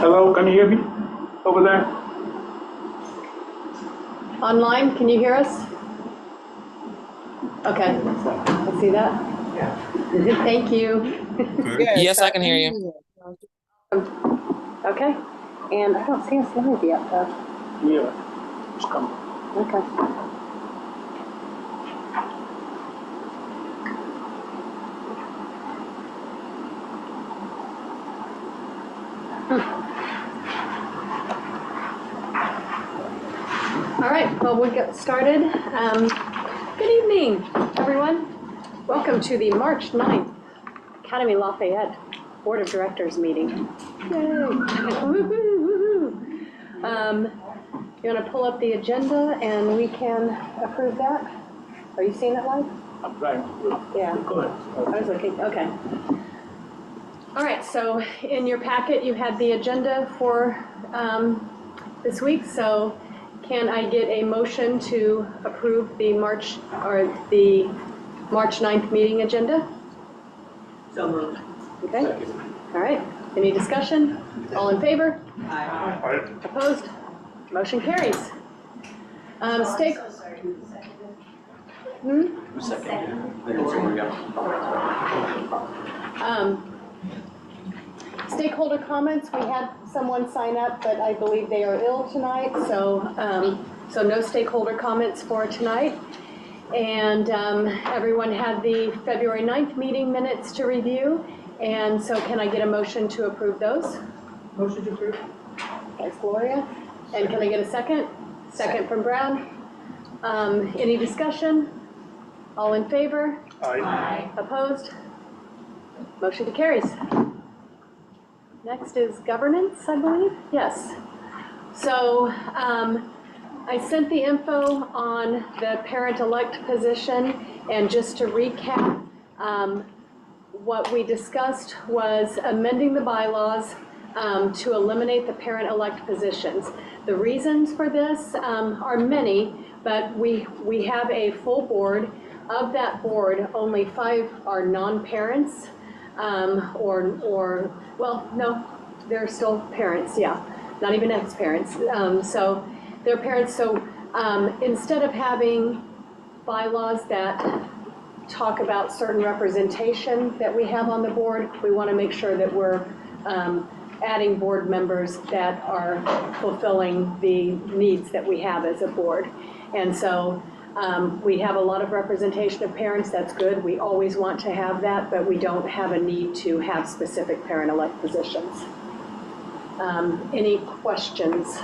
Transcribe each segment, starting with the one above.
Hello, can you hear me over there? Online, can you hear us? Okay, I see that. Yeah. Thank you. Yes, I can hear you. Okay, and I don't see us live yet though. Yeah, it's coming. Okay. All right, well, we'll get started. Good evening, everyone. Welcome to the March 9th Academy Lafayette Board of Directors meeting. Yay! Woohoo, woohoo. You want to pull up the agenda and we can approve that? Are you seeing it live? I'm trying to. Yeah. Go ahead. I was looking, okay. All right, so in your packet, you had the agenda for this week. So can I get a motion to approve the March 9th meeting agenda? So moved. Okay, all right. Any discussion? All in favor? Aye. Opposed? Motion carries. Stake. Who seconded? Stakeholder comments, we had someone sign up, but I believe they are ill tonight, so no stakeholder comments for tonight. And everyone had the February 9th meeting minutes to review, and so can I get a motion to approve those? Motion to approve. Thanks, Gloria. And can I get a second? Second from Brown. Any discussion? All in favor? Aye. Opposed? Motion carries. Next is governance, I believe. Yes. So I sent the info on the parent-elect position, and just to recap, what we discussed was amending the bylaws to eliminate the parent-elect positions. The reasons for this are many, but we have a full board. Of that board, only 5 are non-parents, well, no, they're still parents, yeah, not even ex-parents. So they're parents. So instead of having bylaws that talk about certain representation that we have on the board, we want to make sure that we're adding board members that are fulfilling the needs that we have as a board. And so we have a lot of representation of parents. That's good. We always want to have that, but we don't have a need to have specific parent-elect positions. Any questions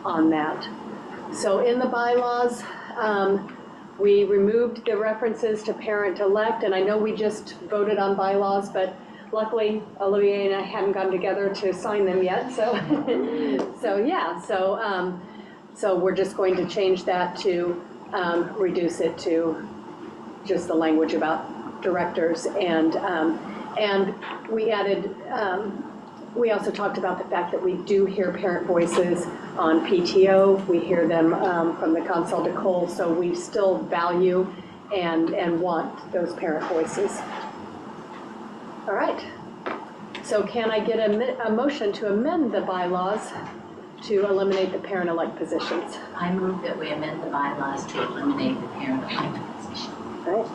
on that? So in the bylaws, we removed the references to parent-elect, and I know we just voted on bylaws, but luckily Olivier and I hadn't gotten together to sign them yet. So, so we're just going to change that to reduce it to just the language about directors, and we added. We also talked about the fact that we do hear parent voices on PTO. We hear them from the Console de Cole, so we still value and want those parent voices. All right. So can I get a motion to amend the bylaws to eliminate the parent-elect positions? I move that we amend the bylaws to eliminate the parent-elect position. All right.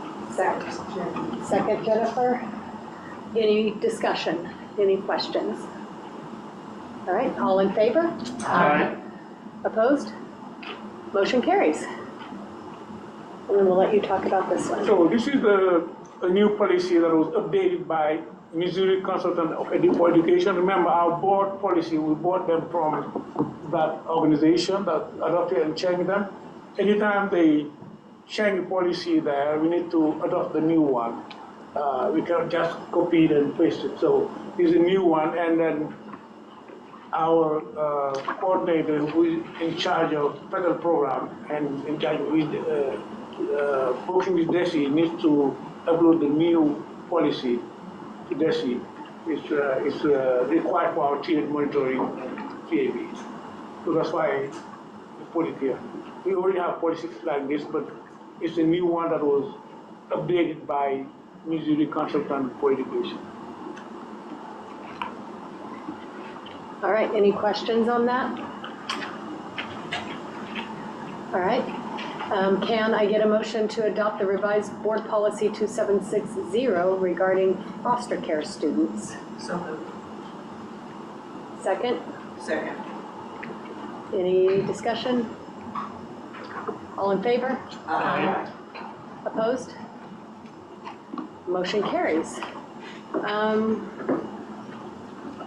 Second, Jennifer. Any discussion? Any questions? All right, all in favor? Aye. Opposed? Motion carries. And then we'll let you talk about this one. So this is a new policy that was updated by Missouri Consultant for Education. Remember our board policy, we bought them from that organization that adopted and changed them. Anytime they change the policy there, we need to adopt the new one. We can't just copy it and paste it. So this is a new one, and then our coordinator who is in charge of federal program and in charge with working with DESI needs to upload the new policy to DESI. It's required for our tiered monitoring PAB. So that's why we put it here. We already have policies like this, but it's a new one that was updated by Missouri Consultant for Education. All right, any questions on that? All right. Can I get a motion to adopt the revised board policy 2760 regarding foster care students? So moved. Second, Second. any discussion? All in favor? Aye. Opposed? Motion carries.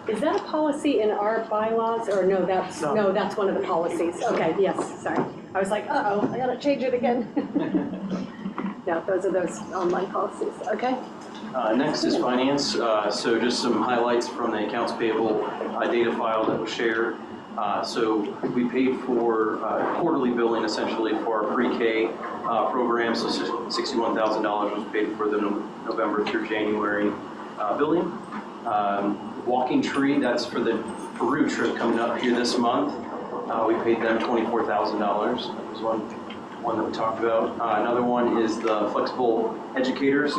Is that a policy in our bylaws, or no, that's one of the policies. Okay, yes, sorry. I was like, uh-oh, I gotta change it again. No, those are those online policies, okay? Next is finance. So just some highlights from the accounts payable data file that was shared. So we paid for quarterly billing essentially for our pre-K program. So $61,000 was paid for the November through January billing. Walking Tree, that's for the Peru trip coming up here this month. We paid them $24,000. That was one that we talked about. Another one is the Flexible Educators.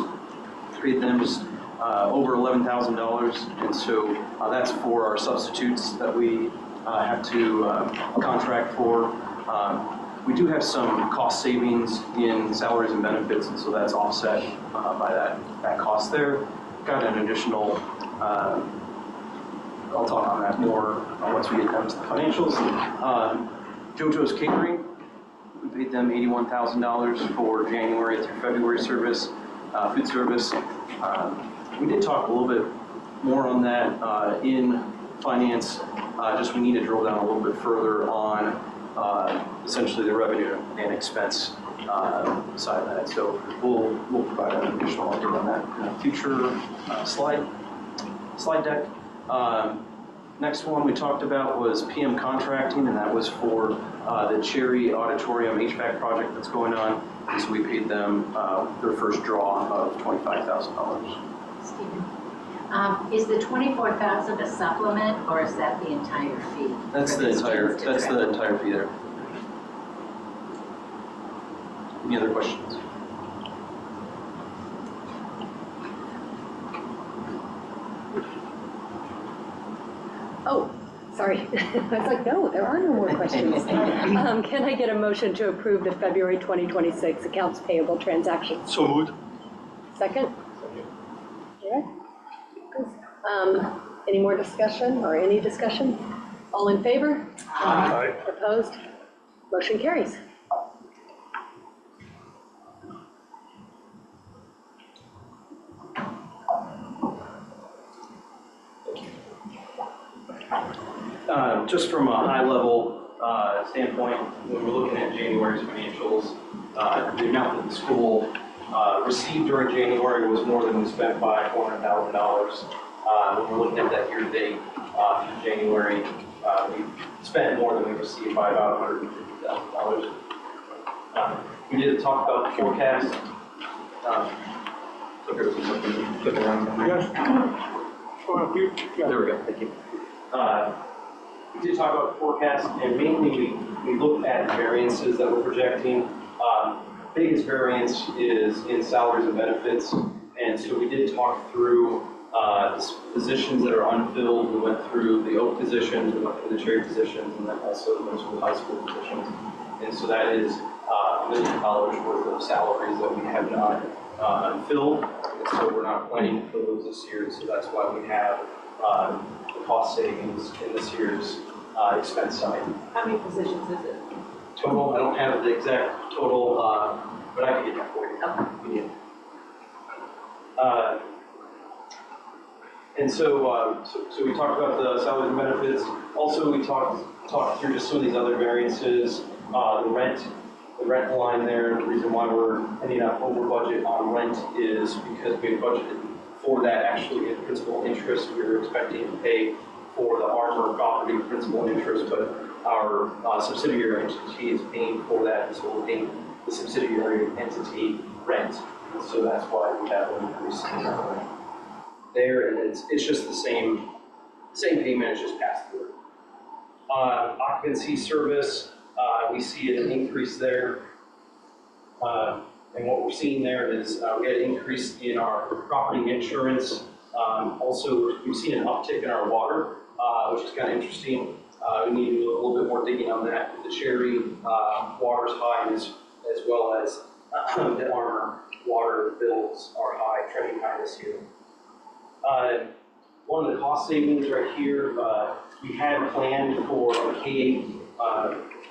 Paid them just over $11,000, and so that's for our substitutes that we have to contract for. We do have some cost savings in salaries and benefits, and so that's offset by that cost there. Got an additional, I'll talk on that more once we get down to the financials. JoJo's Catering, we paid them $81,000 for January through February service, food service. We did talk a little bit more on that in finance. Just we need to drill down a little bit further on essentially the revenue and expense side of that. So we'll provide an additional update on that in a future slide deck. Next one we talked about was PM contracting, and that was for the Cherry Auditorium HVAC project that's going on. And so we paid them their first draw of $25,000. Stephen, is the 24,000 a supplement, or is that the entire fee? That's for the these entire. kids to That's travel? the entire fee there. Any other questions? Oh, sorry. I was like, no, there are no more questions. Can I get a motion to approve the February 2026 accounts payable transactions? So moved. Second? Yeah. Any more discussion or any discussion? All in favor? Aye. Opposed? Motion carries. Just from a high level standpoint, when we're looking at January's financials, the amount that the school received during January was more than we spent by $400,000. When we're looking at that year to date through January, we spent more than we received by about $150,000. We did talk about the forecast. So here's something click around. Yes. Go ahead, please. Yeah. There we go, thank you. We did talk about the forecast, and mainly we looked at variances that we're projecting. Biggest variance is in salaries and benefits, and so we did talk through positions that are unfilled. We went through the Oak positions, we went through the Cherry positions, and then also the middle school, high school positions. And so that is $1 million worth of salaries that we have not unfilled, and so we're not planning to fill those this year. So that's why we have the cost savings in this year's expense side. How many positions is it? Total, I don't have the exact total, but I can get that for you. Okay. if you need it. And so we talked about the salaries and benefits. Also, we talked through just some of these other variances. The rent line there. The reason why we're ending up over budget on rent is because we had budgeted for that actually in principal interest. We were expecting to pay for the Armor property principal interest, but our subsidiary entity is paying for that, and so we're paying the subsidiary entity rent. And so that's why we have an increase there, and it's just the same payment, it's just passed through. Occupancy service, we see an increase there. And what we're seeing there is we had an increase in our property insurance. Also, we've seen an uptick in our water. which is kind of interesting. We need to do a little bit more digging on that. The Cherry water's high, as well as the Armor water bills are high, trending high this year. One of the cost savings right here, we had planned for a K-8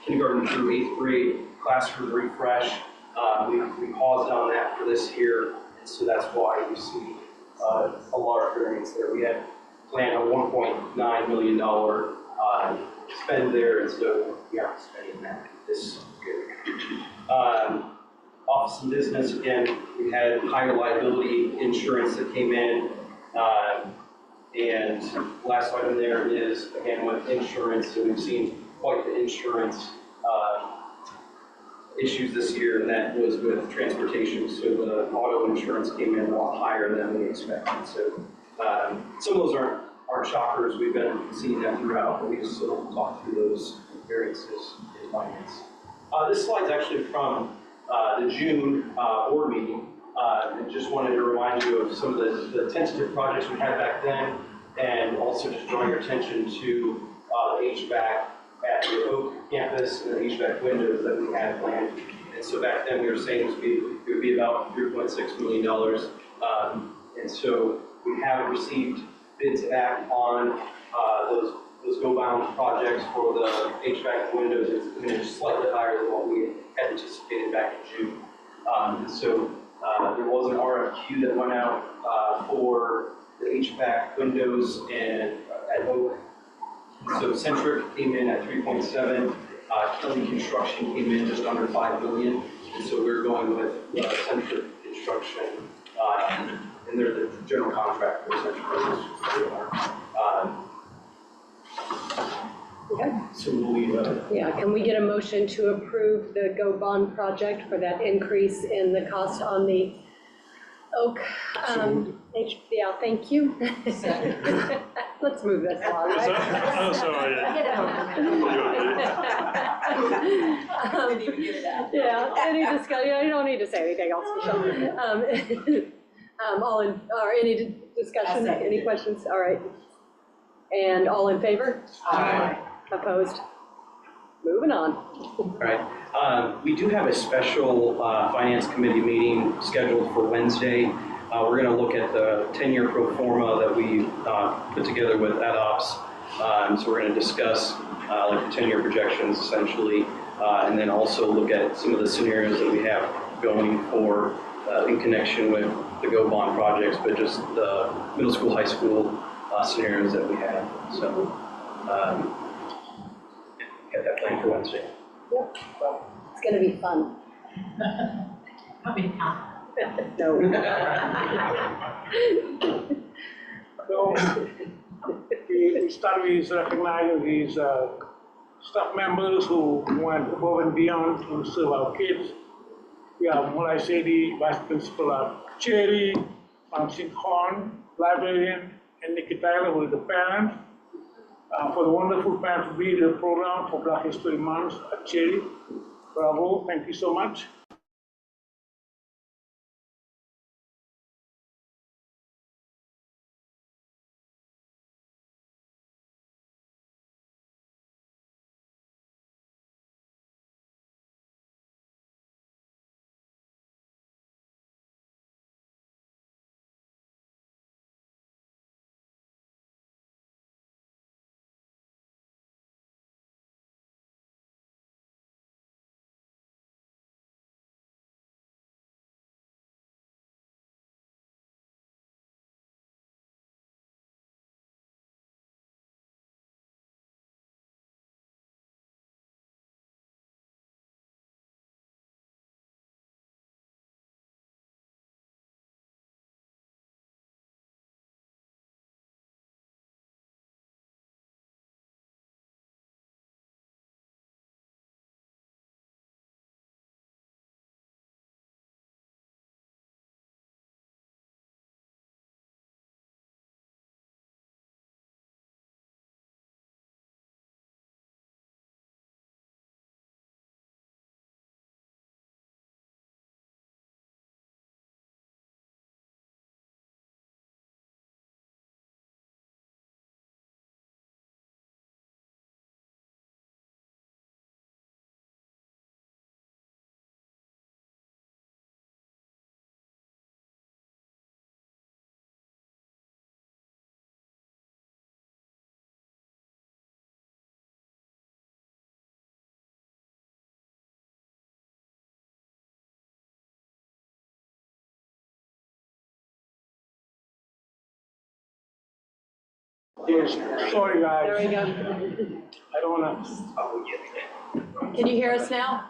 kindergarten through 8th grade classroom refresh. We paused on that for this year, and so that's why you see a large variance there. We had planned a $1.9 million spend there, and so we aren't spending that this year. Office and business, again, we had higher liability insurance that came in. And last item there is, again, with insurance, so we've seen quite the insurance issues this year, and that was with transportation. So the auto insurance came in a lot higher than we expected. So some of those aren't shockers. We've been seeing that throughout, but we just sort of talk through those variances in finance. This slide's actually from the June board meeting. And just wanted to remind you of some of the tentative projects we had back then, and also just drawing your attention to the HVAC at the Oak campus and the HVAC windows that we had planned. And so back then we were saying it would be about $3.6 million. And so we have received bids back on those go-bound projects for the HVAC windows. It's slightly higher than what we had anticipated back in June. So there was an RFQ that went out for the HVAC windows and at Oak. So Centric came in at 3.7. Kelly Construction came in just under $5 million. And so we're going with Centric Construction, and they're the general contractor for Centric. Okay. So we Yeah, can we get a motion to approve the Go Bond project for that increase in the cost on the Oak? Yeah, thank you. Let's move this along, right? Oh, sorry. Didn't even get it out. Yeah, any discussion, you don't need to say anything else, Michelle. Any discussion, any questions? All right. And all in favor? Aye. Opposed? Moving on. All right. We do have a special finance committee meeting scheduled for Wednesday. We're going to look at the 10-year pro forma that we put together with AdOps. So we're going to discuss like the 10-year projections essentially, and then also look at some of the scenarios that we have going for in connection with the Go Bond projects, but just the middle school, high school scenarios that we have. So get that planned for Wednesday. Yep. It's going to be fun. How many times? No. So, we start with recognizing these staff members who went above and beyond to serve our kids. We have Mulai Sedi, Vice Principal at Cherry, Sid Horn, librarian, and Nikki Tyler, who is the parent, for the wonderful parent reader program for Black History Month at Cherry. Bravo, thank you so much. Yes, sorry There we guys, go. I don't wanna, Can you hear us now?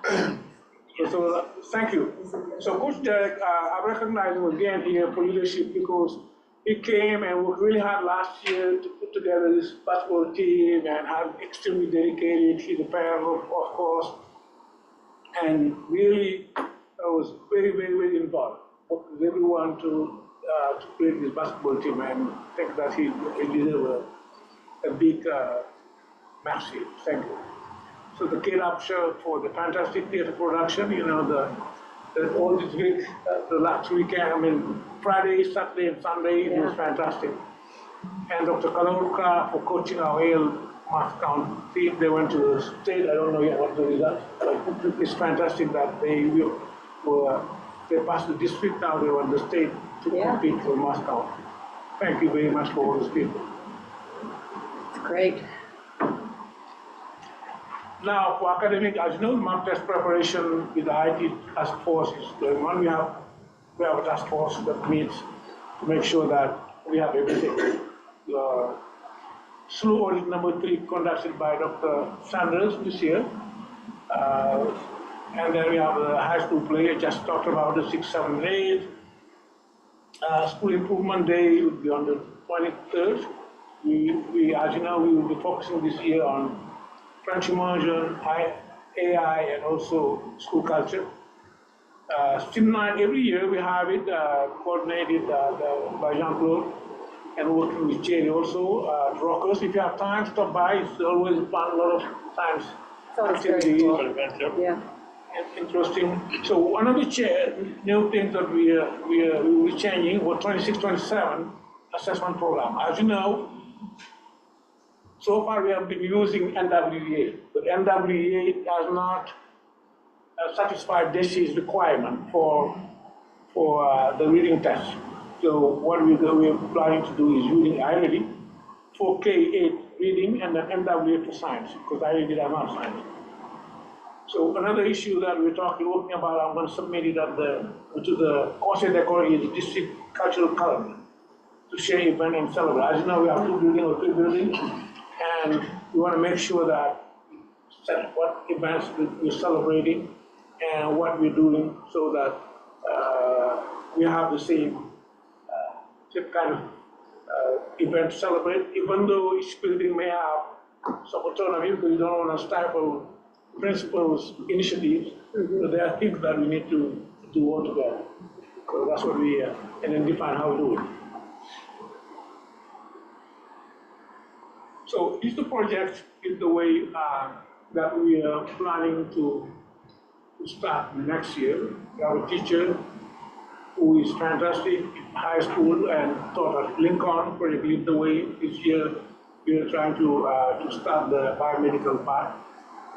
so, thank you. So Coach Derek, I recognize him again here for leadership because he came and worked really hard last year to put together this basketball team and have extremely dedicated. He's a parent, of course, and really was very, very, very involved. Worked with everyone to create this basketball team, and I think that he deserves a big merci. Thank you. So the Kate Upshur for the fantastic theater production, you know, the all this week, the last weekend, I mean, Friday, Saturday, and Sunday, it was fantastic. And Dr. Kalorka for coaching our AL math count team. They went to the state, I don't know yet what the result, but it's fantastic that they passed the district, now they want the state to compete for math count. Thank you very much for all those people. It's great. Now, for academic, as you know, mock test preparation with the IT task force is going on. We have a task force that meets to make sure that we have everything. SLU audit number 3 conducted by Dr. Sanders this year. And then we have the high school play, I just talked about the 6, 7, and 8. School improvement day will be on the 23rd. We, as you know, we will be focusing this year on French immersion, AI, and also school culture. STEAM night, every year we have it coordinated by Jean-Claude and working with Jerry also. Rockers, if you have time, stop by. It's always fun, a lot of times. Sounds very cool. Yeah. Interesting. So one of the new things that we will be changing for 26-27 assessment program. As you know, so far we have been using NWEA, but NWEA does not satisfy DESI's requirement for the reading test. So what we're planning to do is using iReady for K8 reading and then NWEA for science, because iReady does not science. So another issue that we're working about, I'm going to submit it to the Conseil d'École is district cultural calendar to share event and celebrate. As you know, we have 2 buildings or 3 buildings, and we want to make sure that set what events we're celebrating and what we're doing so that we have the same kind of event to celebrate, even though each building may have some autonomy because we don't want to stifle principals' initiatives, but there are things that we need to do all together. So that's what we, and then define how we do it. So this the project is the way that we are planning to start next year. We have a teacher who is fantastic in high school and taught at Lincoln, Project Lead the Way. This year we are trying to start the biomedical part.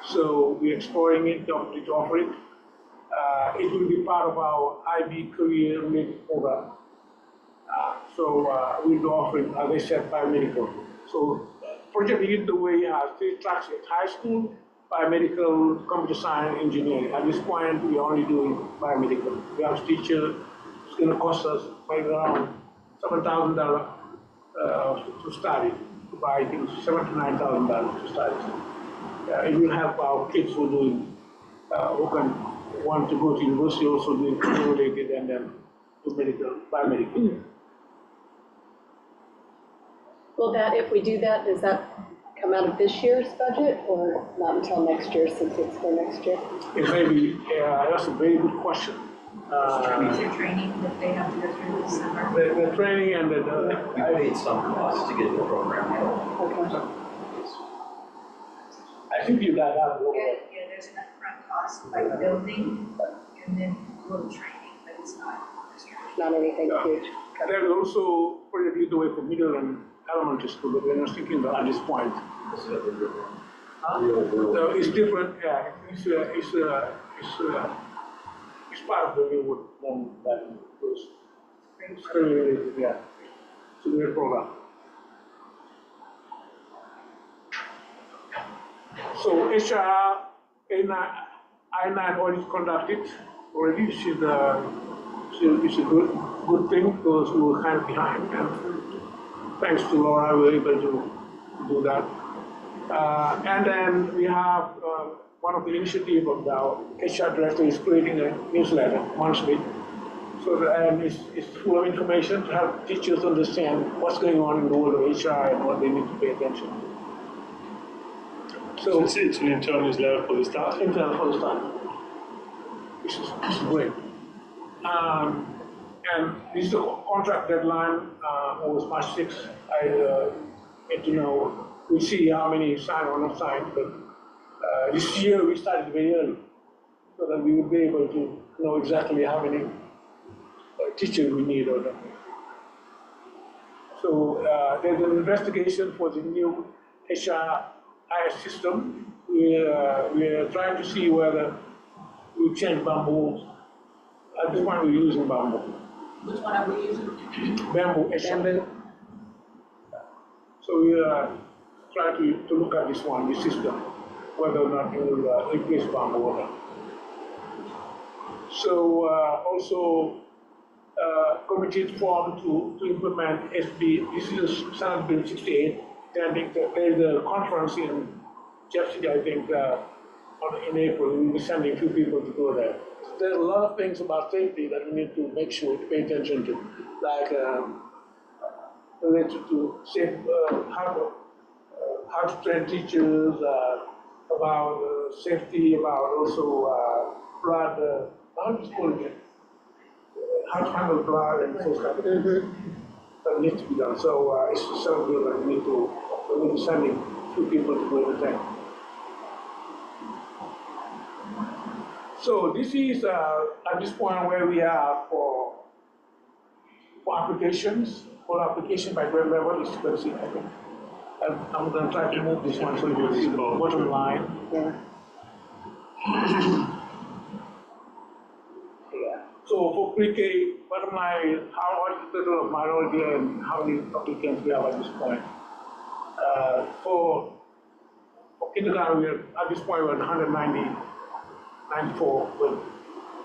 So we're exploring it, to offer it. It will be part of our IB career-related program. So we'll be offering, as I said, biomedical. So Project Lead the Way has 3 tracks at high school, biomedical, computer science, engineering. At this point, we're only doing biomedical. We have a teacher, it's going to cost us maybe around $7,000 to start it, to buy it, $7,000 to $9,000 to start it. It will help our kids who are doing, who can want to go to university, also doing related and then do medical, biomedical. Well, if we do that, does that come out of this year's budget or not until next year since it's for next year? It may be, that's a very good question. Is there training that they have to go through this summer? The training and We paid some costs to get the program in. Okay. I think you got that. Yeah, there's an upfront cost like building and then a little training, but it's not. Not anything huge. There's also Project Lead the Way for middle and elementary school, but we're not thinking that at this point. So it's different, yeah. It's part of the Greenwood one that was related, yeah. It's a great program. So HR I9 audit conducted already. It's a good thing because we were kind of behind. And thanks to Laura, we were able to do that. And then we have one of the initiatives of our HR director is creating a newsletter monthly. So and it's full of information to help teachers understand what's going on in the world of HR and what they need to pay attention to. So it's an internal newsletter for the staff. Internal for the staff, which is great. And this is the contract deadline was March 6th. I need to know, we'll see how many sign or not sign, but this year we started very early so that we would be able to know exactly how many teachers we need or not. So there's an investigation for the new HRIS system. We're trying to see whether we change Bamboo. At this point, we're using Bamboo. Which one are we using? Bamboo HR. So we are trying to look at this one, this system, whether or not it will replace Bamboo or not. So also, committees formed to implement SB. This is Senate Bill 68. I think that there is a conference in Jeff City, I think, in April. We'll be sending a few people to go there. So there's a lot of things about safety that we need to make sure to pay attention to, like related to safe, how to train teachers, about safety, about also blood, how to call it, how to handle blood and so stuff. That needs to be done. So it's so good that we'll be sending a few people to do everything. So this is at this point where we are for applications. For application by grade level is 30, I think. And I'm going to try to move this one so you can see the bottom line. So for pre-K, bottom line is what is the total of minority and how many applicants we have at this point. For kindergarten, we are at this point we're at 94, but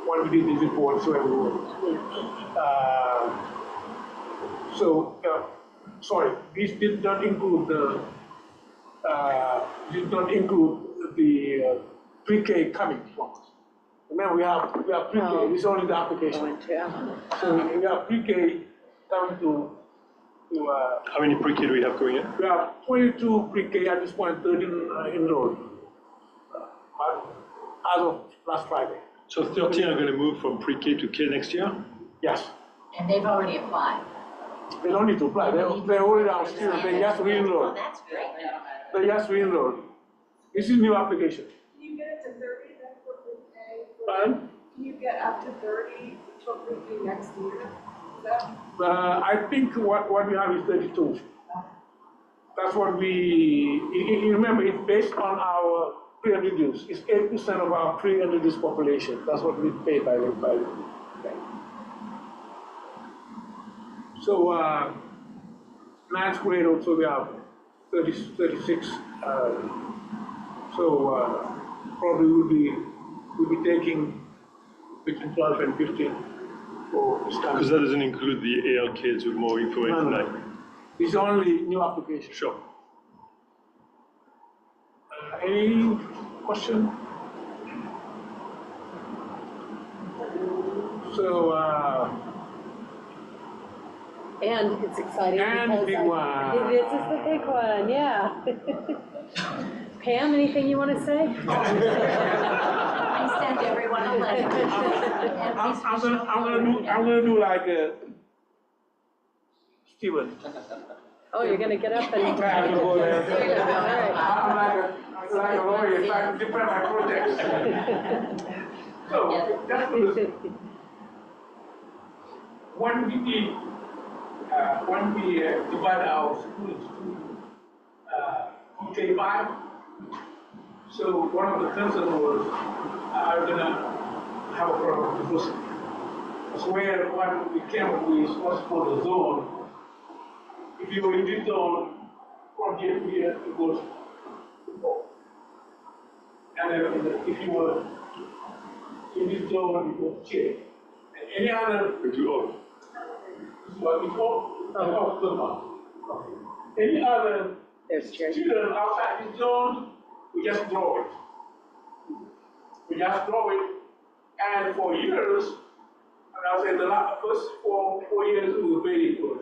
when we did this report, so everywhere. Sorry, this did not include the pre-K coming from us. Remember, we have pre-K. This is only the application. So we have pre-K coming to. How many pre-K do we have going in? We have 22 pre-K at this point, 13 enrolled as of last Friday. So 13 are going to move from pre-K to K next year? Yes. And they've already applied. They don't need to apply. They're already down students. They just Oh, re-enroll. that's great. They just re-enroll. This is new application. Can you get it to 30 then for pre-K? Pardon? Can you get up to 30 for pre-K next year? Is that? I think what we have is 32. That's what you remember, it's based on our pre-introduced. It's 8% of our pre-introduced population. That's what we pay by the bank. So, ninth grade also we have 36. Probably we'll be taking between 12 and 15 for this time. Because that doesn't include the AL kids with more info tonight. It's only new application. Sure. Any question? So, And it's exciting And because big one. this is the big one, yeah. Pam, anything you want to say? I sent everyone a letter. I'm gonna do like Steven. Oh, you're gonna get up and. Try to go there. All right. I'm like a lawyer trying to defend my projects. So, that's good. When we divide our schools to K5, so one of the concerns was, are we gonna have a problem with diversity? So when we came up with what's called a zone, if you're in this zone, from here to here, it goes to 4. And then if you were in this zone, it goes to K. And any other, We do all. what we call, the one. Any other There's Jerry. student outside the zone, we just draw it. We just draw it, and for years, and I say the first four years, it was very good.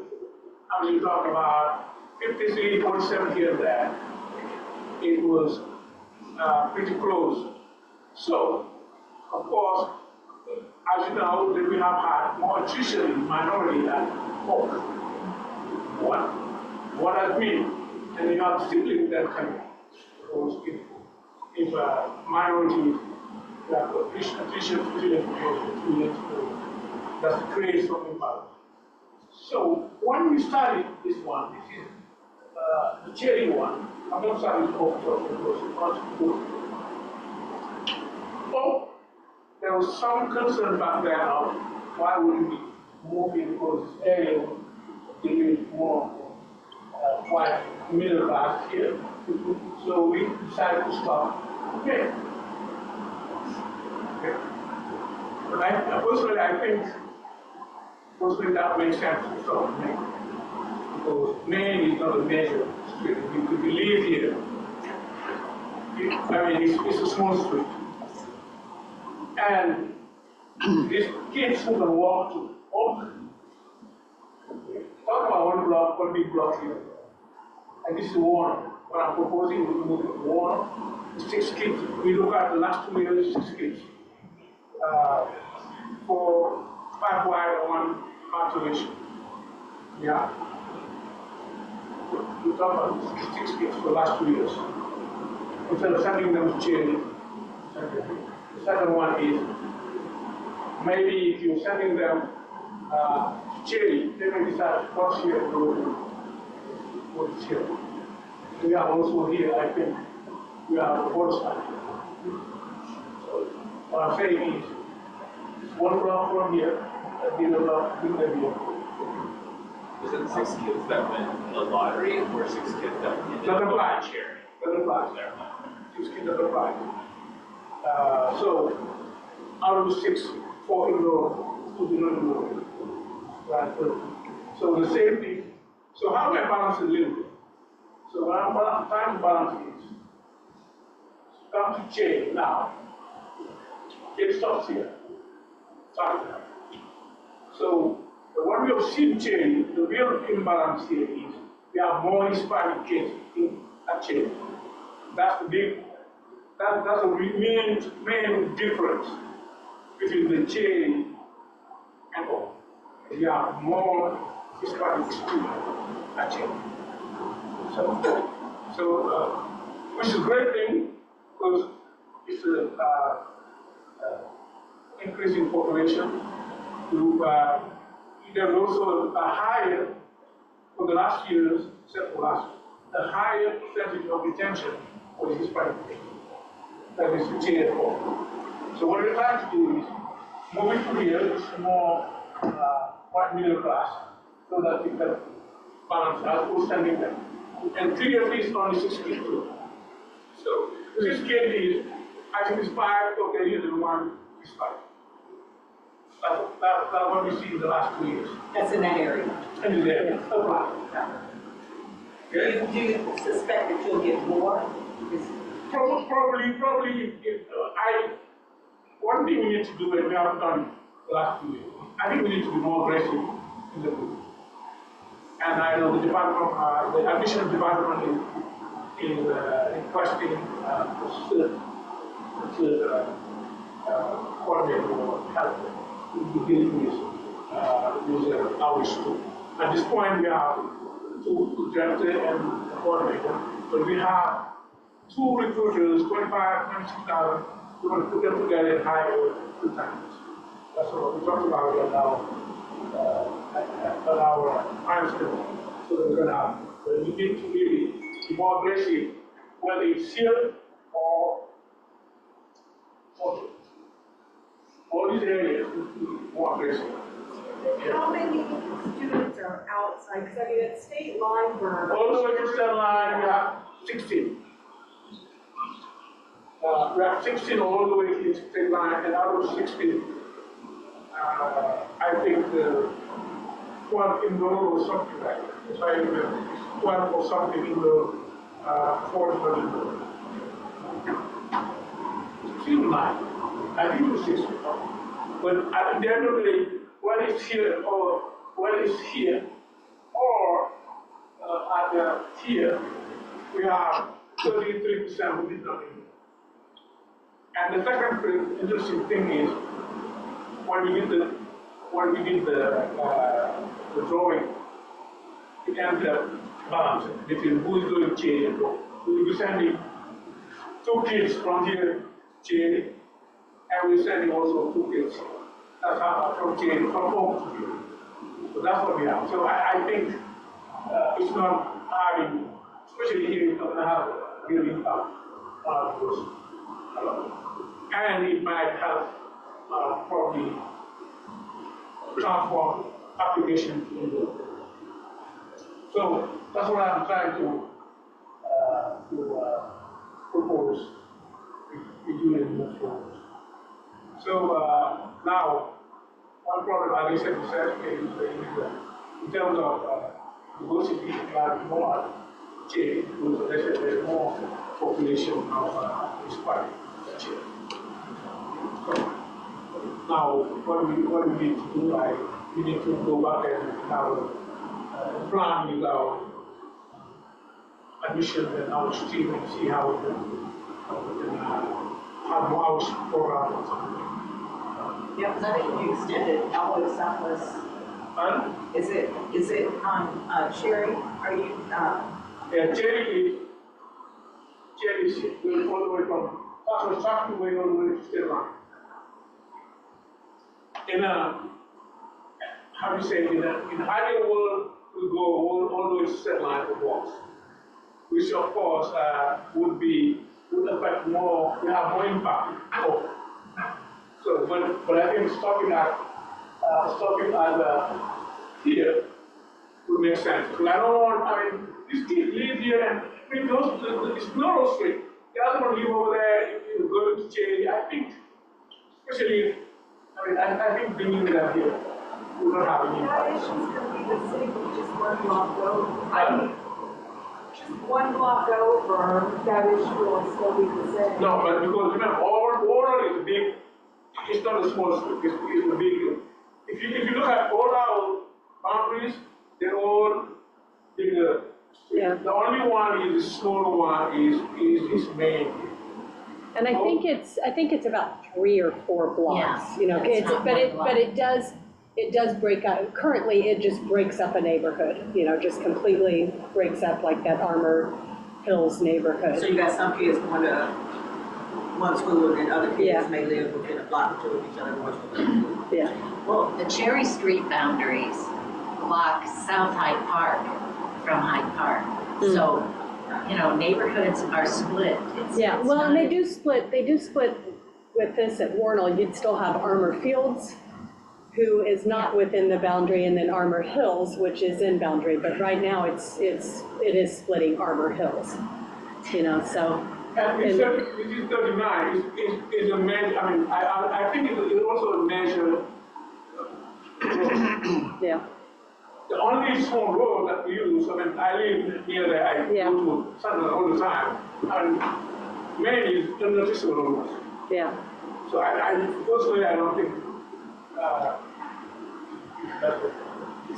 I mean, you talk about 53, 47 here and there. It was pretty close. So, of course, as you know, we have had more attrition in minority than folk. What I mean, and you have siblings that can, because if a minority, you have attrition for 2 years ago, 2 years ago, that creates some imbalance. So when we started this one, this is the cherry one. I'm not starting to talk because it's not good. Oh, there was some concern back then of why would we move in because this area would be more white middle class here. So we decided to stop. Okay. But I think personally that makes sense to stop Maine. Because Maine is not a major street. If you live here, I mean, it's a small street. And these kids who can walk to talk about one big block here. And this is one. What I'm proposing is to move to one, 6 kids. We look at the last 2 years, 6 kids. 4, 5 wide, 1 conservation. Yeah. We talk about 6 kids for the last 2 years. Instead of sending them to charity. The second one is maybe if you're sending them to charity, they may decide to cross here and go to charity. We are also here, I think, we are on the border side. So what I'm saying is, 1 block from here, and the other block from there. Was it 6 kids that went in the lottery or 6 kids that ended up apply. in charity? Doesn't apply. 6 kids doesn't apply. So out of the 6, 4 enrolled, 2 didn't enroll. Right. So the same thing. So how do I balance it a little bit? So what I'm trying to balance is come to change now. It stops here. Start there. So what we have seen change, the real imbalance here is we have more Hispanic kids in that change. That's the big, that's the main difference between the chain and all. We have more Hispanic students at chain. So, which is a great thing because it's an increasing population. There's also a higher, for the last years, except for last, a higher percentage of retention for the Hispanic that is retained for. So what we're trying to do is moving to here is more white middle class so that we can balance out who's sending them. And previously it's only 6 kids. So 6 kids is, I think it's 5 Caucasians and 1 Hispanic. That's what we see in the last 2 years. That's in that area. And there, Do you suspect that you'll get more? Probably, one thing we need to do, and we haven't done the last 2 years, I think we need to be more aggressive in the group. And I know the department, the admission department is requesting coordinator or help to deal with our school. At this point, we have 2 directors and coordinator, but we have 2 recruiters, 26,000. We want to put them together and hire 2 times. That's what we talked about right now at our high school. So we're going to have, we need to really be more aggressive, whether it's here or all these areas, more aggressive. How many students are outside? Because I mean, it's state line for. All the way to state line, we have 16. We have 16 all the way to the state line, and out of 16, I think the one in the or something like that. That's why I remember. 12 or something in the fourth building. Seems like, I think it's 6. But at the end of the day, what is here or what is here, or at the here, we have 33% who did not even. And the second interesting thing is, when we did the drawing, it ended up balancing between who is doing J and O. We will be sending 2 kids from here, J, and we're sending also 2 kids. That's how from J, from home to J. So that's what we have. So I think it's not having, especially here, it's not going to have a real impact on those. And it might help probably transform application into. So that's what I'm trying to propose with you and move forward. So now, one problem, as I said, is in terms of diversity, more J, there's more population of this party. Now, what we need to do, we need to go back and have a plan with our admission and our stream and see how we can have more hours program or something. Yeah, because I think you extended all the Southwest. Is it on Cherry? Are you? Yeah, Cherry is going all the way from Southwest Traffic way all the way to State Line. In how do you say, in ideal world, we go all the way to State Line for walks, which of course would affect more, will have more impact. So, but I think stopping at here would make sense. Because I don't want, these kids live here and it's not straight. The other one live over there, if you go to change, I think, especially, I think bringing them here will not have any That impact. issue's gonna be the same, just one block over. Just one block over, that issue will still be the same. No, but because remember, Oral is big, it's not a small street, it's a big. If you look at all our boundaries, they're all bigger. Yeah. The only one is the smaller one is main. And I think it's about 3 or 4 blocks, Yeah, you know, it's it's, not but one it block. does break out, currently it just breaks up a neighborhood, you know, just completely breaks up like that Armor Hills So neighborhood. you got some kids going to one school and other Yeah. kids may live within a block or two of each other. Yeah, Well, the Cherry Street boundaries block South Hyde Park from Hyde Park. So, neighborhoods are split. yeah, It's well, and not- they do split with this at Warnell, you'd still have Armor Fields, who is not within the boundary, and then Armor Hills, which is in boundary, but right now it is splitting Armor Hills, you know, so. And it's 39 is a measure, I think it's also a measure. Yeah, The only small road that we use, I live near there, I Yeah. go to Sunderland all the time, and Maine is unnoticeable almost. yeah. So personally, I don't think, that's it.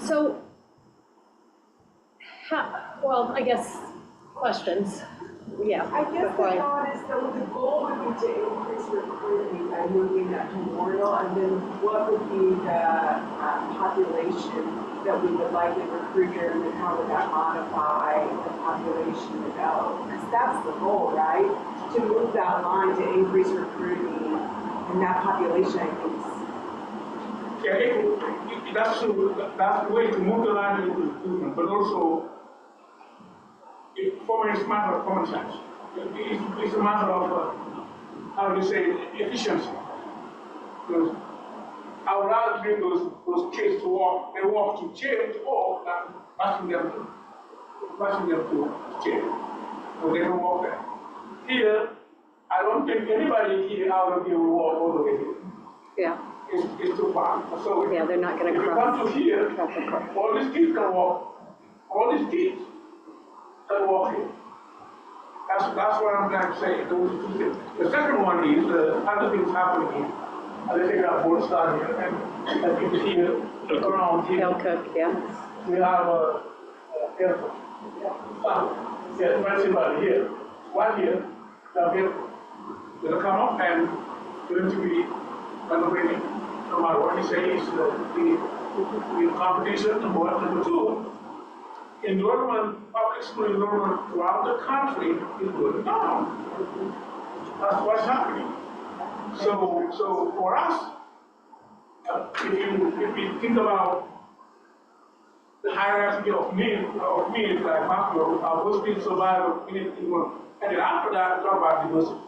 So, well, I guess, questions, yeah. I guess before the thought is that the goal would be to increase recruiting by moving that to Memorial, and then what would be the population that we would likely recruit here, and then how would that modify the population to go? Because that's the goal, right? To move that line to increase recruiting, and that population, I think, is Yeah, that's the way to move the line into recruitment, but also, for me, it's a matter of common sense. It's a matter of, how do you say, efficiency. Because I would rather bring those kids to walk, they walk to jail to walk, than asking them to jail. So they don't walk there. Here, I don't think anybody here out of here will walk all the way here. Yeah, It's too far. So yeah, they're not gonna if you cross. come to here, traffic court. all these kids can walk, all these kids. and walk here. That's what I'm trying to say, those two things. The second one is, other things happening here. I think I both started here, and as you can see around here. They'll cook, yeah. We have a, yeah, municipality here. One here, they'll get, they'll come up and going to be renovating, no matter what you say, is the competition, number one. Number two, enrollment, public school enrollment throughout the country is going down. That's what's happening. So for us, if we think about the hierarchy of needs like Maslow, our most people survival, we need to, and then after that, talk about diversity.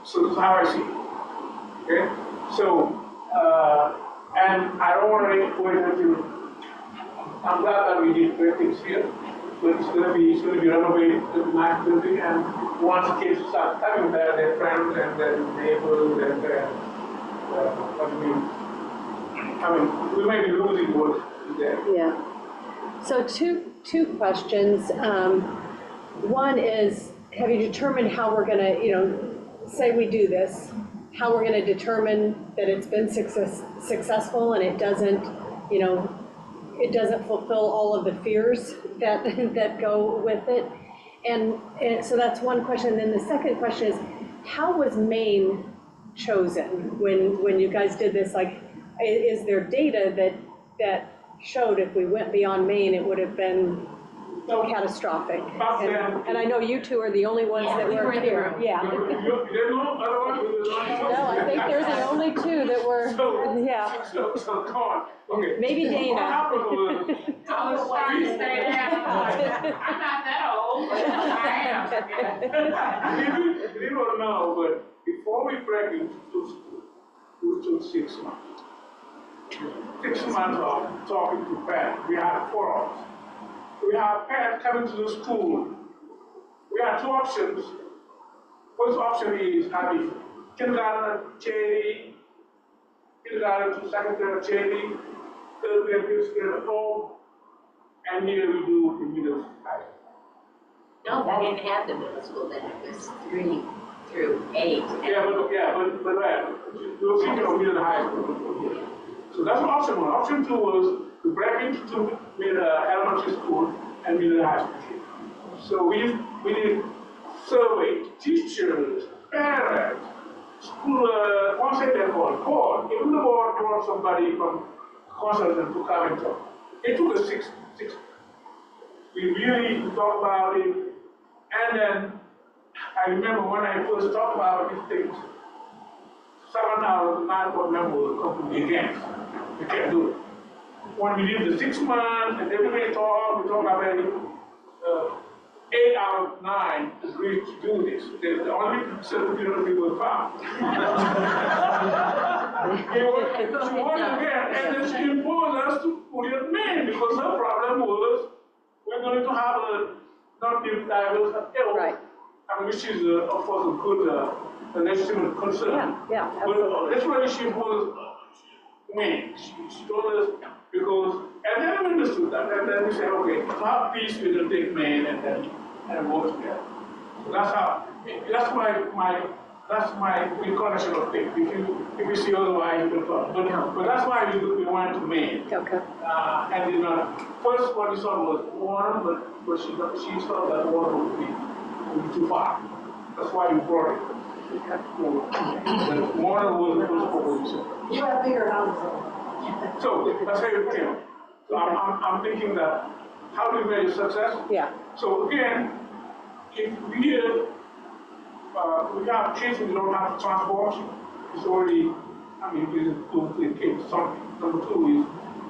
So that's how I see it. Okay? So, and I don't want to wait until, I'm glad that we did great things here, but it's going to be renovated, it's going to be nice building, and once kids start coming there, their friends and their neighbors and their, what do you mean? I mean, we may be losing what is there. Yeah. So two questions. One is, have you determined how we're gonna, say we do this, how we're gonna determine that it's been successful and it doesn't, it doesn't fulfill all of the fears that go with it? And so that's one question. And then the second question is, how was Maine chosen when you guys did this? Like, is there data that showed if we went beyond Maine, it would have been catastrophic? And I know you two are the only ones that were here. Yeah. You didn't know, otherwise No, I think there's the only two that were, yeah. So come on, okay. Maybe Dana. What happened was, I was sorry to say that. I'm not that old, but I am. you didn't know, but before we break into school, we took 6 months. 6 months of talking to parents. We had 4 of us. We have parents coming to the school. We have 2 options. First option is having kindergarten charity, kindergarten to second grade charity, third grade, fifth grade at home, and here we do the middle school. No, they didn't have the middle school then, it was 3 through 8. But you're thinking of middle and high school. So that's option 1. Option 2 was to break into elementary school and middle high school. So we did survey teachers, parents, school, what's it they called? Even the board brought somebody from consultant to come and talk. It took us 6. We really talked about it, and then I remember when I first talked about these things, 7 out of the 9 board members were completely against. We can't do it. When we did the 6 months and everybody talked, we talked about it, 8 out of 9 agreed to do this. The only 7 people found. She wanted again, and then she imposed us to put it in Maine because her problem was we're going to have a non-diverse appeal. Right. Which is, of course, a good legitimate concern. Yeah, But that's why she imposed Maine. She told us because, and then we understood that, and then we said, okay, to have peace, we're going to take Maine and work together. So that's my recollection of things. If you see otherwise, you can talk. But that's why we went to Maine. Okay. And did not, first what we saw was Warren, but she thought that Warren would be too far. That's why we brought it. But Warren was the first proposition. You have bigger houses. So that's how it came. So I'm thinking that how do we measure success? Yeah. So again, if we have kids and we don't have transport, it's already, we just do the kids something. Number 2 is,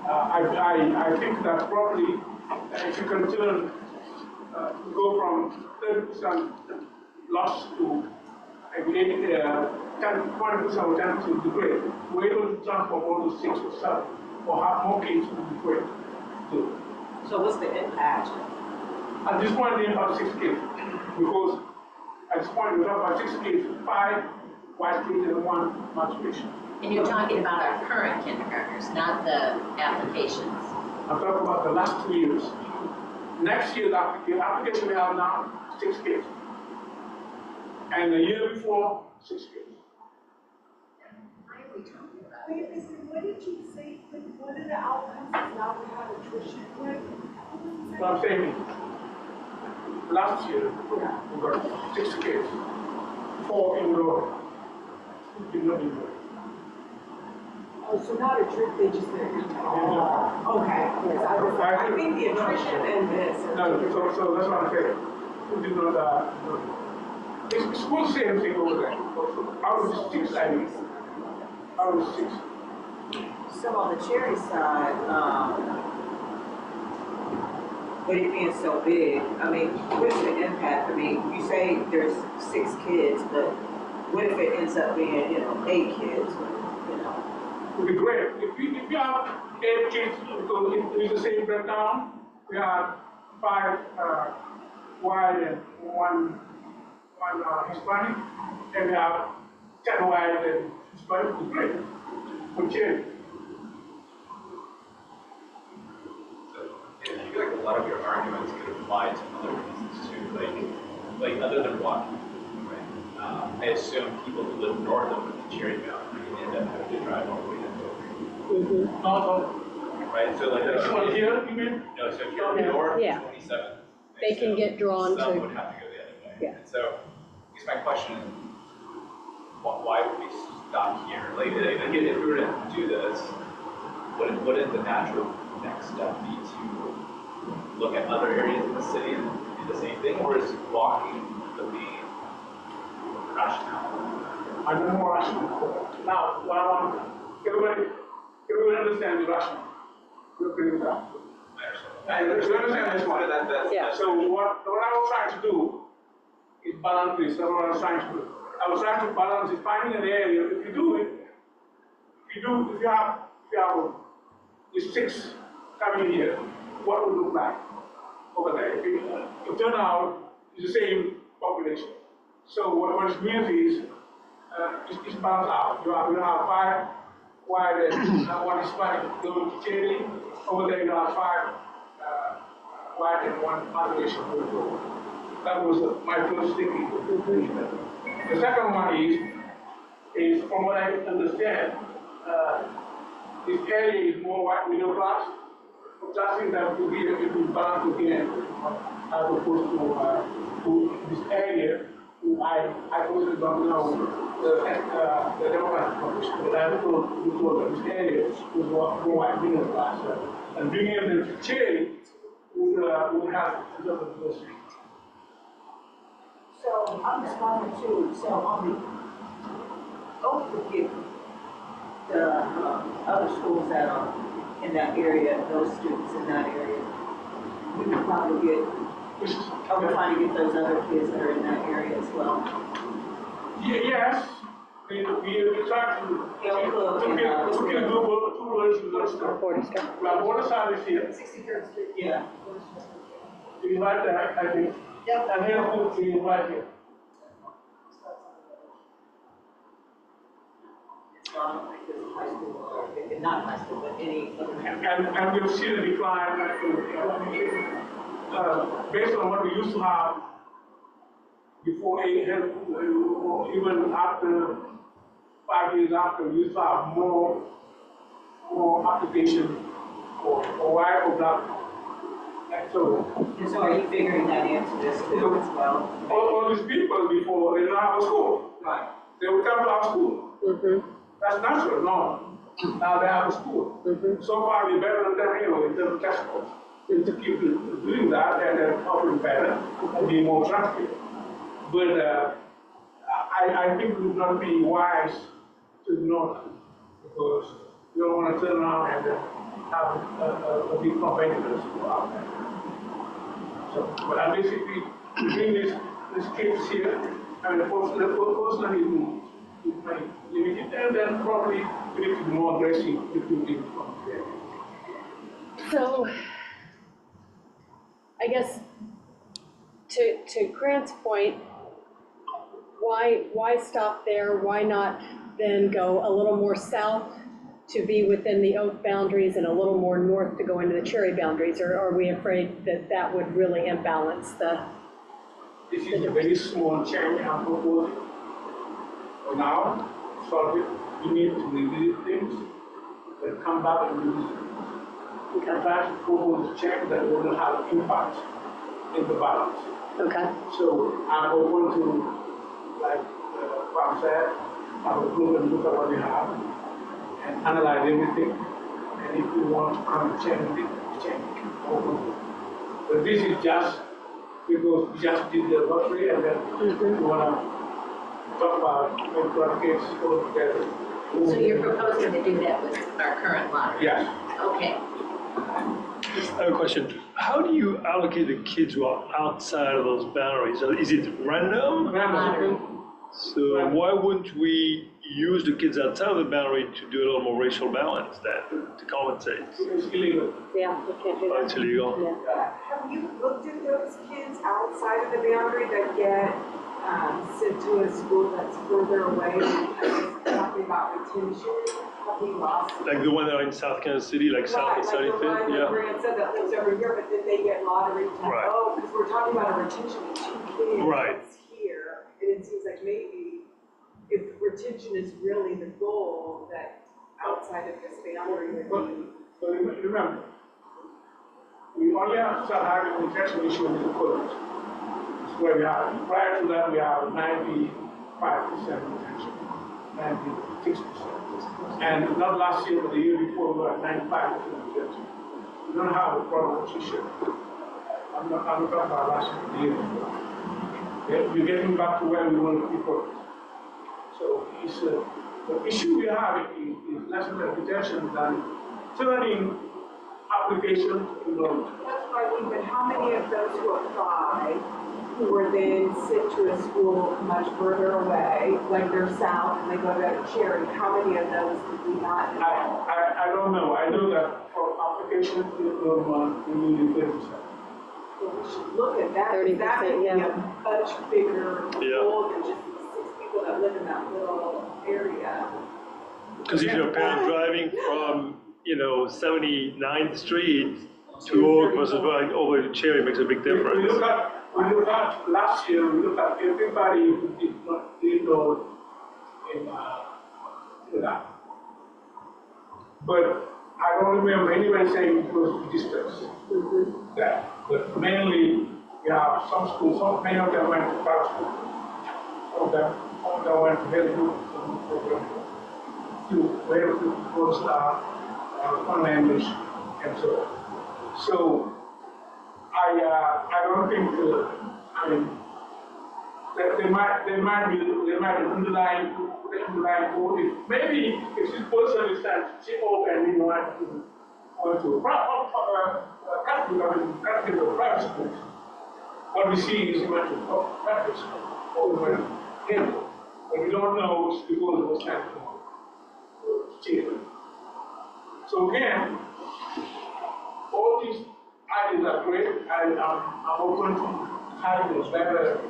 I think that probably if you can turn, go from 30% loss to 20% return to the grade, we're able to transform all to 6 or 7, or have more kids to the grade. So what's the impact? At this point, we have 6 kids, because at this point, we have about 6 kids, 5 white kids and 1 matriculation. And you're talking about our current kindergartners, not the applications. I'm talking about the last 2 years. Next year, the application we have now, 6 kids. And the year before, 6 kids. Wait, listen, what did you say, what are the outcomes is now we have attrition? So I'm saying, last year, we got 6 kids, 4 enrolled, 2 did not enroll. Oh, so not a trip, they just didn't. Oh, okay. Yes, I think the attrition and this. No, so that's what I'm saying. We did not, it's supposed to say same thing over there. Out of 6, I mean. Out of 6. So on the Cherry side, with it being so big, I mean, what's the impact? I mean, you say there's 6 kids, but what if it ends up being, 8 kids, It would be great. If you have 8 kids, because it's the same breakdown, we have 5 white and 1 Hispanic, and we have 10 white and Hispanic, it would be great. For charity. I feel like a lot of your arguments could apply to other reasons too, like other than walking, right? I assume people who live north of the Cherry Mountain end up having to drive all the way to Dover. Right, so like. This one here, you mean? No, so if you're north Yeah. of 27th. They can get drawn Some to, would have to go the other way. Yeah. And so, I guess my question is, why would we stop here? Like, if we were to do this, wouldn't the natural next step be to look at other areas in the city and do the same thing, or is walking the main rationale? I don't know rational. Now, what I want, everybody understand the rational. We'll bring it down. I You understand this one? Yeah. So what I was trying to do is balance this. That's what I was trying to do. I was trying to balance it, finding an area. If you do it, if you have the 6 coming here, what would it look like over there? If you turn out, it's the same population. So what it means is, it's balanced out. You have 5 white and 1 Hispanic going to charity. Over there you have 5 white and 1 population going to. That was my first thinking. The second one is from what I understand, this area is more white middle class. Just think that to be able to balance again, as opposed to this area, I also don't know the Democratic Convention, but I told that this area was more white middle class. And bringing in the charity would have another diversity. So I'm just wondering too, so on the, don't forget the other schools that are in that area, those students in that area, we would probably get, are we trying to get those other kids that are in that area as well? Yes, we try to get two words in the store. We have border service here. 63rd Street. Yeah. We invite that, I think. Yep. And then we invite here. So I don't think there's a high school, or not high school, but any other. And we've seen a decline, based on what we used to have before even after 5 years after, we used to have more application for white or black. And so are you figuring that into this too as well? all these people before, they don't have a school. Right. They would come to our school. That's natural, no. Now they have a school. So far, we're better than them anyway, in terms of test scores. To keep doing that, and then offering better, and be more attractive. But I think it would not be wise to ignore them, because you don't want to turn around and have a big competitors out there. So, but at least if we bring these kids here, and the person is limited, and then probably we need to be more aggressive if we need to come there. so, I guess, to Grant's point, why stop there? Why not then go a little more south to be within the Oak boundaries and a little more north to go into the Cherry boundaries, or are we afraid that that would really imbalance the? This is a very small change I'm proposing. For now, solve it, we need to revisit things, then come back and revisit. We can try to propose a change that will have impact in the balance. Okay, So I'm open to, like Pam said, have a group and look at what we have and analyze everything. And if we want to come and change it, change it. Open to it. But this is just because we just did the lottery and then we want to talk about medical case all together. So you're proposing to do that with our current lottery? Yes. Okay. I have a question. How do you allocate the kids who are outside of those boundaries? Is it random? Lottery. So why wouldn't we use the kids outside of the boundary to do a little more racial balance then, to compensate? It's illegal. yeah, we can't do Oh, that. it's illegal? Yeah. Have you looked at those kids outside of the boundary that get sent to a school that's further away? Talking about retention, have we lost? Like the one that are in South Kansas City, like South and Right, like the 75th? one that Yeah. Grant said that lives over here, but then they get lottery time. Right. Oh, because we're talking about a retention of 2 kids. Right. That's here, and it seems like maybe if retention is really the goal, that outside of this boundary would be. So remember, we only have start having retention issue with the college. It's where we have, prior to that, we have 95% retention, 96%. And not last year, but the year before, we were at 95% retention. We don't have a problem with issue. I'm not talking about last year, the year before. We're getting back to where we want to be for. So it's, the issue we have is less of retention than turning application to enrollment. That's what I mean, but how many of those who apply, who were then sent to a school much further away, like they're south and they go to Cherry, how many of those did we not? I don't know. I know that for application to enrollment, we need 30%. Well, we should look at that, 30%, because that would be yeah. a much bigger Yeah. goal than just the 6 people that live in that little area. Because if you're a parent driving from, 79th Street to Oak versus going over to Cherry makes a big We difference. look at last year, we looked at everybody who did not enroll in that. But I don't remember anybody saying it was distance. That, but mainly, we have some schools, many of them went to private school. Some of them went to very good program. To very good course, on language and so on. So, I don't think, I mean, that they might be underlying motive. Maybe if this person is that she open, you want to Catholic or private schools. What we see is much of private school, or but we don't know it's because it was sent to children. So again, all these ideas are great, and I'm open to having a better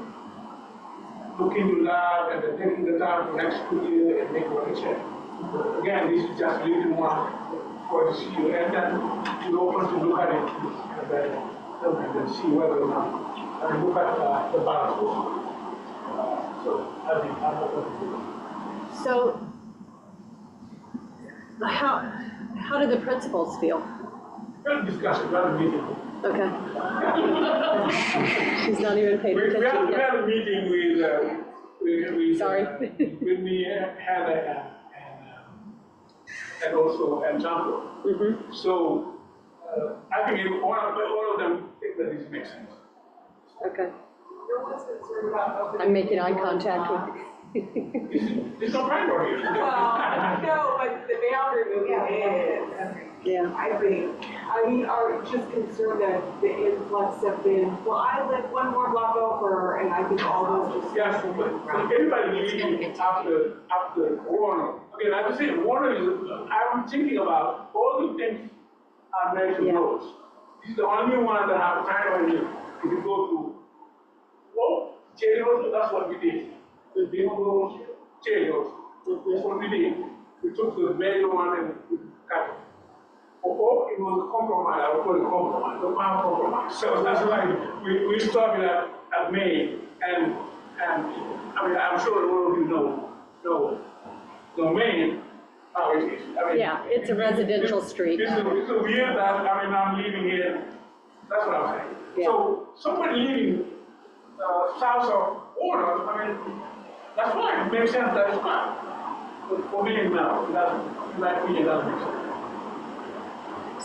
look into that and then taking the time for next school year and make one check. But again, this is just leaving one for this year, and then you open to look at it and then see whether or not, and look at the balance. So I think I'm open to do it. So, how do the principals feel? Good discussion, not a meeting. Okay. She's not even paying We attention had yet. a meeting with Sorry. with me, Hannah, and also Chantal. Mm-hmm. So I think all of them think that this makes sense. Okay. No one's concerned about opening. I'm making eye the doors contact up. with. It's not right for you. Well, no, but the boundary movement is. Yeah. I mean, are just concerned that the influx have been, well, I live one more block over, and I think all those just. Yes, but everybody leaving after Warner. Okay, like I said, Warner is, I'm thinking about all the things are national roads. This is the only one that have time on you. If you go to, well, Cherry Hills, that's what we did. The big roads, Cherry Hills, that's what we did. we took the value one and we cut it. For Oak, it was a compromise, I would call it compromise, a mild compromise. So that's why we stopped it at May, and I mean, I'm sure all of you know Maine, how it is. I mean, Yeah, it's a residential street. It's a weird that, I mean, I'm living here, that's what I'm saying. Yeah. So somebody living south of Warner, I mean, that's fine, it makes sense, that is fine. But for me now, in my opinion, it doesn't make sense.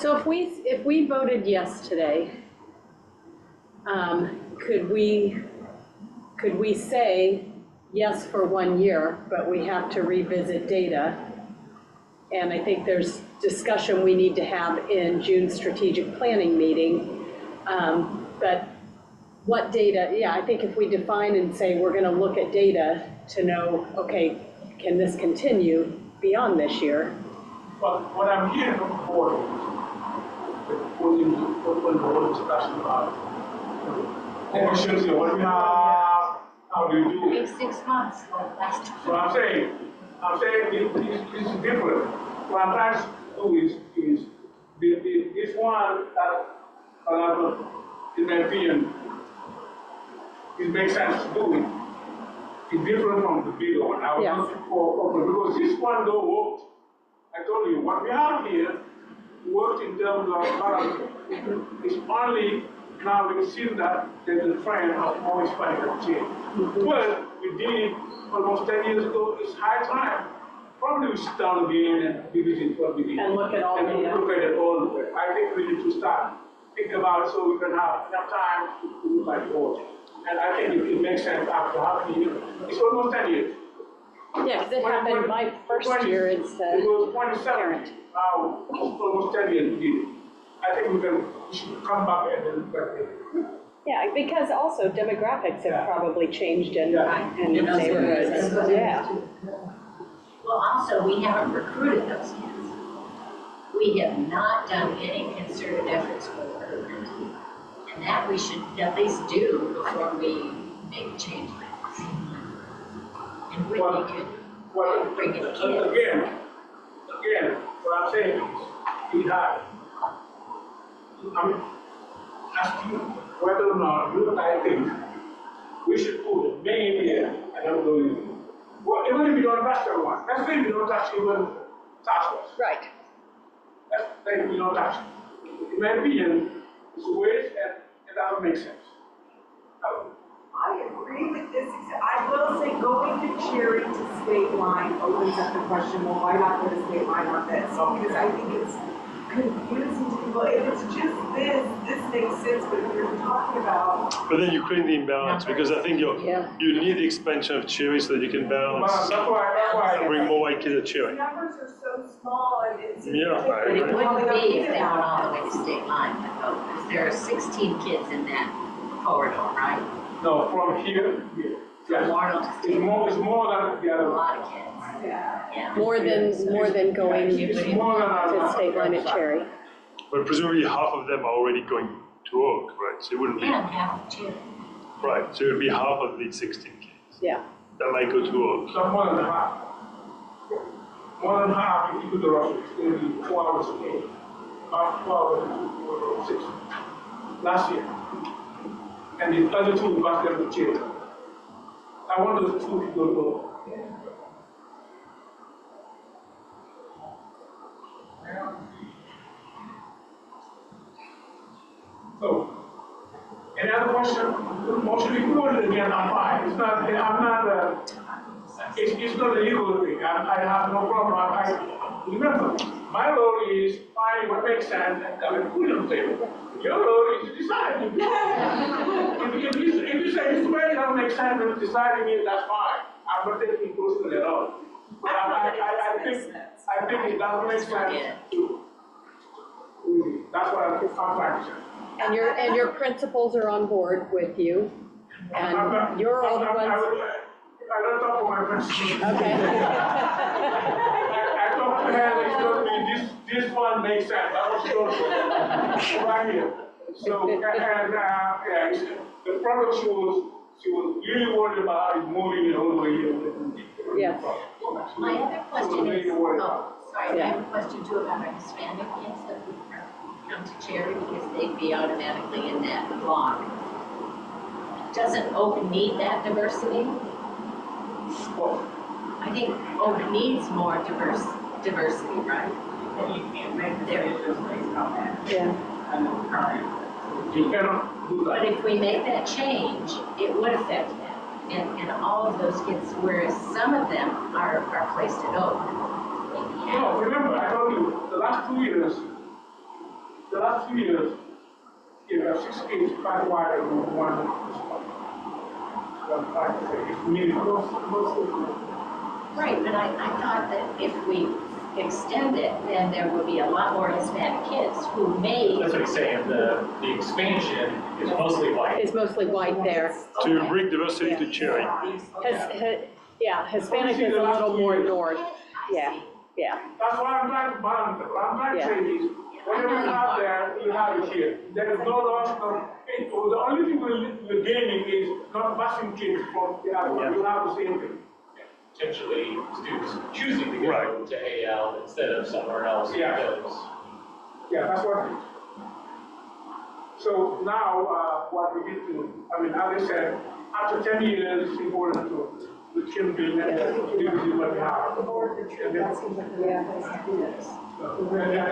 So if we voted yes today, could we say yes for 1 year, but we have to revisit data? And I think there's discussion we need to have in June's strategic planning meeting. But what data, yeah, I think if we define and say we're gonna look at data to know, okay, can this continue beyond this year? But what I'm hearing from the board when the whole discussion about efficiency, what we have, how do you do it? Take 6 months, last. So I'm saying it's different. What I'm trying to do is this one that, in my opinion, it makes sense to do it. It's different from the bigger one. I was Yes. looking for, because this one though worked. I told you, what we have here worked in terms of balance. It's only now we've seen that there's a trend of more expensive change. Well, we did it almost 10 years ago. It's high time. Probably we sit down again and revisit what we did. And look at all and data. look at it all the way. I think we need to start thinking about it so we can have enough time to look at it all. And I think it makes sense after how many years? It's almost 10 years. Yeah, because it happened my first year as It was 27. parent. Now, almost 10 years we did it. I think we should come back and then look at it. Yeah, because also demographics have probably changed in In those neighborhoods. areas. Yeah. Well, also, we haven't recruited those kids. We have not done any concerted efforts for recruitment. And that we should at least do before we make a change like this. And we could bring in kids. Again, what I'm saying is, it's hard. I'm asking whether or not you and I think we should put the main here and I'm going, well, even if you don't touch that one, let's say you don't touch even task force. Right. Let's say you don't touch it. In my opinion, it's a waste and it doesn't make sense. I agree with this, I will say going to Cherry to state line opens up the question, well, why not put a state line on this? Because I think it's confusing to people, if it's just this makes sense, but if you're talking about. But then you create the imbalance, because I think Yeah. you need the expansion of Cherry so that you can balance, That's why. bring more white kids at The Cherry. numbers are so small and it's. Yeah, I But it agree. wouldn't be if they went all the way to state line, because there are 16 kids in that corridor, right? No, from here, here. From Laurel to It's state, more than the a other one. lot of kids. Yeah. Yeah. More than going It's more than to state line at Cherry. But presumably half of them are already going to Oak, right? So it wouldn't be, And half of children. right, so it would be half of the 16 kids. Yeah. That might go to Oak. Some more than half. More than half, if you do the rush, it's going to be 4 hours a day. About 2 hours, 6 last year. And the other two, we got them to jail. I want those two people to go. So, any other question? Motion be quoted again, I'm fine. It's not, I'm not, it's not a legal thing. I have no problem. Remember, my role is find what makes sense and come and put it on the table. Your role is to decide. If you say this way doesn't make sense, then deciding it, that's fine. I'm not taking it personally at all. But I think it doesn't make sense to, that's what I'm trying to say. And your principals are on board with you, and you're all the ones. I don't talk for my principal. Okay. I talked to her, and she told me, this one makes sense, I was told right here. So, and, yeah, the product shows she was really worried about it moving it all the way here. Yes. My other question is, oh, sorry, I Yeah. have a question too about our Hispanic kids that would come to Cherry because they'd be automatically in that block. Doesn't Oak need that diversity? Well, I think Oak needs more diversity, right? You can't make decisions based on that. Yeah. I know current. you cannot do But that. if we make that change, it would affect them. And all of those kids, whereas some of them are placed at Oak. Maybe half. No, remember, I told you, the last 2 years, you have 6 kids quite wide and one. It's needed. Right, but I thought that if we extend it, then there would be a lot more Hispanic kids who may. That's what he's saying, the expansion is mostly white. It's mostly white there. To bring diversity to Cherry. Yeah, Hispanic is a little more north. Yeah, yeah. That's why I'm trying to balance it. What I'm trying to say is, whatever you have there, you have it here. There is no loss, the only thing we're gaining is not busing kids from the other one. You have the same thing. Potentially students choosing to go Right. to AL instead of somewhere else Yeah. because. Yeah, that's what. So now, what we need to, I mean, as I said, after 10 years, it's important to, the children, and this is what we have. And then- That seems like the right place to do this.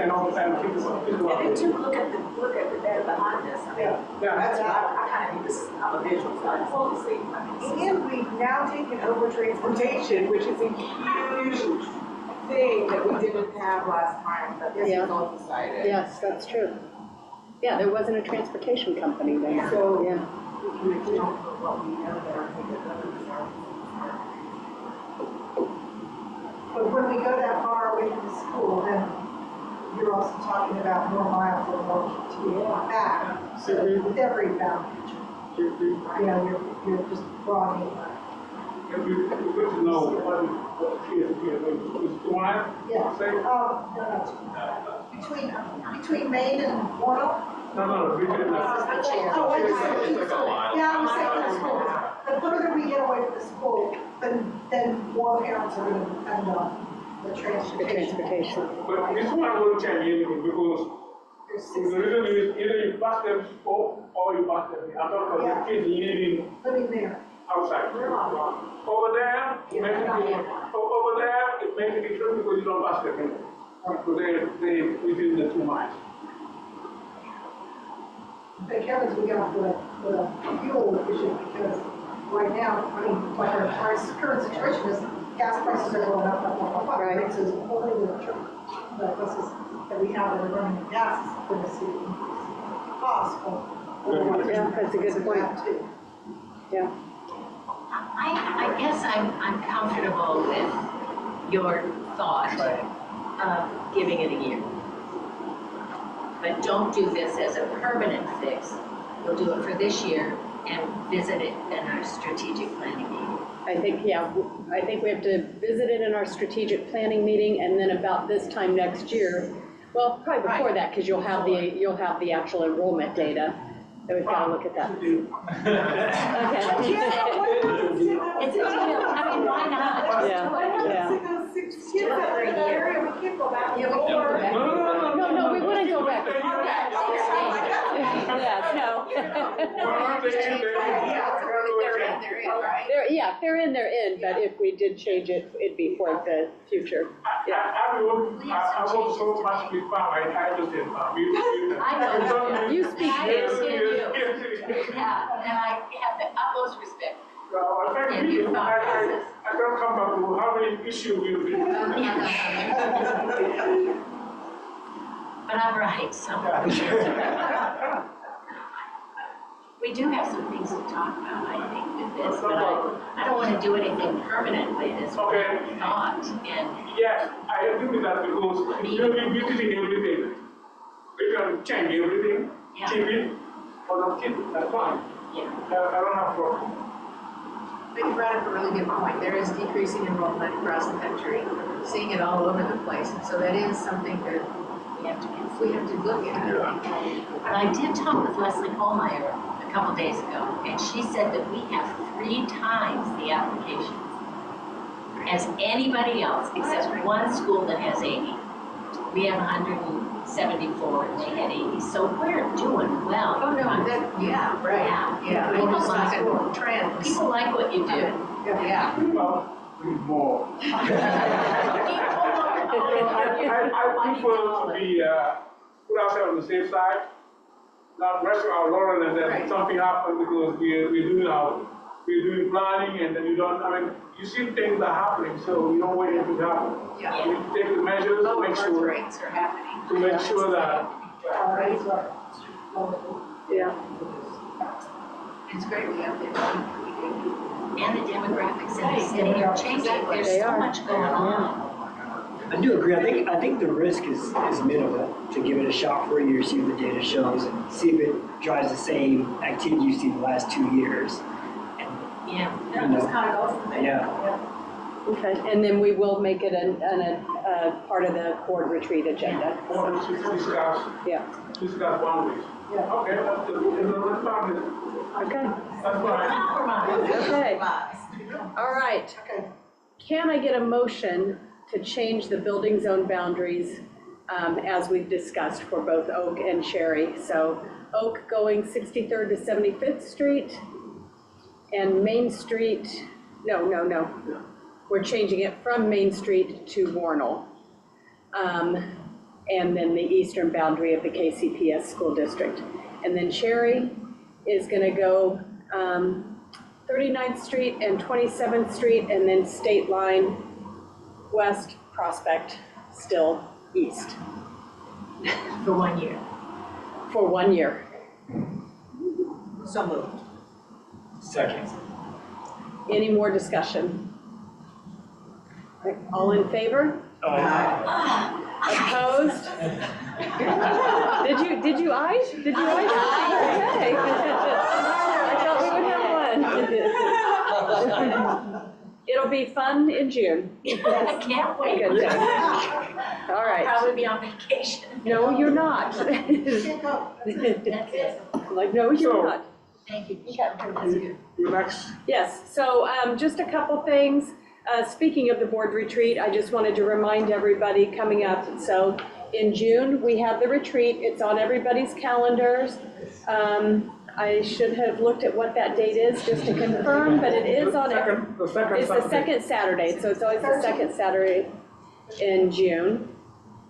And all the time, think about And it. to look at the data behind this, I mean, Yeah. that's what I kind of need this, I'm a visual, so I just want to see. And we've now taken over transportation, which is a huge thing that we didn't have last time, that this Yeah. was all decided. Yes, that's true. Yeah, there wasn't a transportation company then. So- Yeah. We can account for what we know that our capabilities are. But when we go that far away from the school, then you're also talking about more miles of road to get back. So with every bound, you know, you're just broadening. It'd be good to know what is here, is one, Yeah. say, No. Between Maine and Warren. no, between the. Oh, wait, It's like a mile. yeah, I was saying the school. The further we get away from the school, then more parents are going to depend on the The transportation. transportation. But this one will change anything because the reason is either you pass them school or you pass them. I'm talking about the kids living Living there. outside. Over there, it makes it different because you don't pass them in. So they within the 2 miles. But Kevin's, we got the fuel issue because right now, I mean, like our current situation is gas prices are going up. Right. Rates is only the buses that we have that are running on gas is going to see cost. Yeah, that's a good point. Too. Yeah. I guess I'm comfortable with your thought of giving it a year. But don't do this as a permanent fix. We'll do it for this year and visit it in our strategic planning meeting. I think, yeah, I think we have to visit it in our strategic planning meeting, and then about this time next year, well, probably before that, because you'll have the actual enrollment data. So we've got to look at that. Okay. It's a deal, I mean, why not? Yeah. Kids that are in that area, we can't go back. Yeah, we can't go back. No, we wouldn't go back. Yeah, no. If they're in, they're in, but if we did change it, it'd be for the future. I work so much with farm, I understand farm. I know. You speak I this. understand you. Yeah, and I have the utmost respect. I don't come back to how many issues we've been. But I'm right, so. We do have some things to talk about, I think, with this, but I don't want to do anything permanently, this Okay. thought, and Yes, I agree with that because if you're revisiting everything, we can change everything, Yeah. keep it, or not keep it, that's fine. yeah. I don't have a problem. But you brought up a really good point. There is decreasing enrollment across the country, seeing it all over the place. And so that is something that we have to look at. But I did talk with Leslie Kohlmeyer a couple days ago, and she said that we have 3 times the applications as anybody else, except one school that has 80. We have 174, and they had 80, so we're doing well. Oh, no, that, yeah, right, yeah, People I'm just like- talking trends. People like what you do. Yeah. More. I prefer to be, put ourselves on the safe side, not resting our laurels and then Right. something happens because we're doing planning and then you don't, I mean, you see things are happening, so you don't wait until it happens. Yeah. You take the measures to Lower make birth sure, rates are happening. to make sure that, Yeah. It's great we have the And the demographics in the city are changing, there's They so are. much going on. I do agree. I think the risk is minimal to give it a shot for a year, see what the data shows, and see if it drives the same activity you've seen the last 2 years. Yeah. And just kind of go from there. Yeah. Okay, and then we will make it a part of the board retreat agenda. or discuss, Yeah, discuss boundaries. Yeah. Okay, that's fine. okay, That's fine. okay. All right. Okay. Can I get a motion to change the building zone boundaries as we've discussed for both Oak and Cherry? So Oak going 63rd to 75th Street and Main Street, no. We're changing it from Main Street to Warnell. And then the eastern boundary of the KCPS school district. And then Cherry is gonna go 39th Street and 27th Street, and then State Line west, Prospect, still east, For 1 year. for 1 year. So moved. Second. Any more discussion? All in favor? Opposed? Did you eyes? Did you eyes? Okay. I thought we would have one. It'll be fun in June. I can't wait. Good job. All I'll right. probably be on vacation. No, you're not. Pick up. That's it. Like, no, you're So- not. Thank you. That's good. Your next, Yes, so just a couple things. Speaking of the board retreat, I just wanted to remind everybody coming up. So in June, we have the retreat. It's on everybody's calendars. I should have looked at what that date is just to confirm, but it is on, the second it's the Saturday. second Saturday, so it's always the second Saturday in June.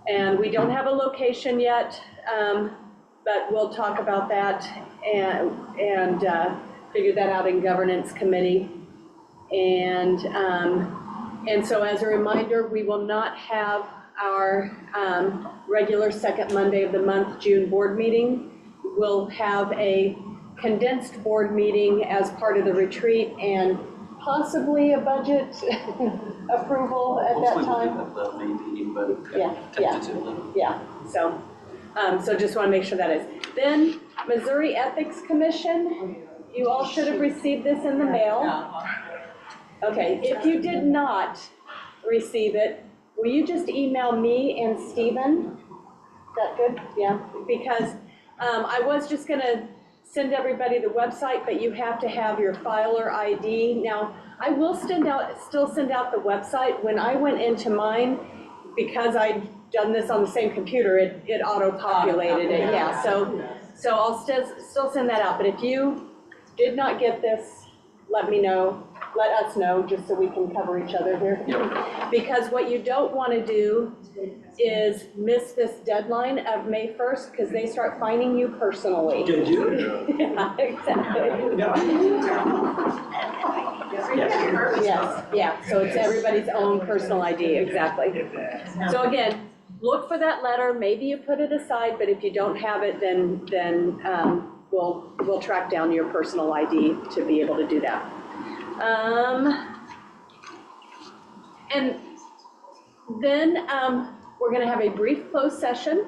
And we don't have a location yet, but we'll talk about that and figure that out in governance committee. And so as a reminder, we will not have our regular second Monday of the month June board meeting. We'll have a condensed board meeting as part of the retreat and possibly a budget approval at that time. Hopefully we'll do the May meeting, but Yeah. tentatively. Yeah, so just want to make sure that is. Then Missouri Ethics Commission, you all should have received this in the mail. Okay, if you did not receive it, will you just email me and Stephen? Is that good? Yeah, because I was just gonna send everybody the website, but you have to have your filer ID. Now, I will still send out the website. When I went into mine, because I'd done this on the same computer, it auto-populated it, yeah. So I'll still send that out, but if you did not get this, let me know. Let us know, just so we can cover each other here. Yep. Because what you don't want to do is miss this deadline of May 1st, because they start fining you personally. Did you? Yeah, exactly. Yes, yeah, so it's everybody's own personal ID, exactly. So again, look for that letter, maybe you put it aside, but if you don't have it, then we'll track down your personal ID to be able to do that. And then we're going to have a brief closed session.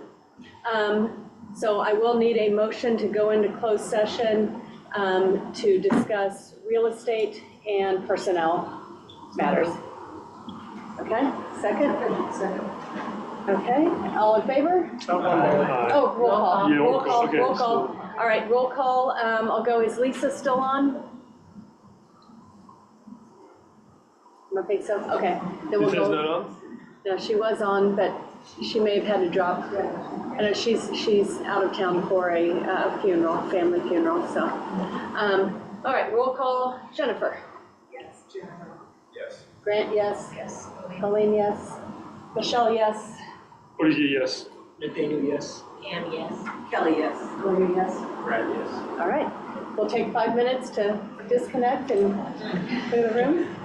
So I will need a motion to go into closed session to discuss real estate and personnel matters. Okay, second? Second. Okay, all in favor? Oh, roll call, Yeah, roll call, okay, roll call. All right, roll call, I'll go, is Lisa still on? I don't think so, okay. Then we'll Lisa's go. not on? No, she was on, but she may have had to drop. I know she's out of town for a funeral, family funeral, so. All right, roll call, Jennifer. Yes, Jennifer. Yes. Grant, yes. Yes. Colleen, yes. Michelle, yes. Olivier, yes. Nathaniel, yes. And yes. Kelly, yes. Gloria, yes. Brad, yes. All right, we'll take 5 minutes to disconnect and clear the room.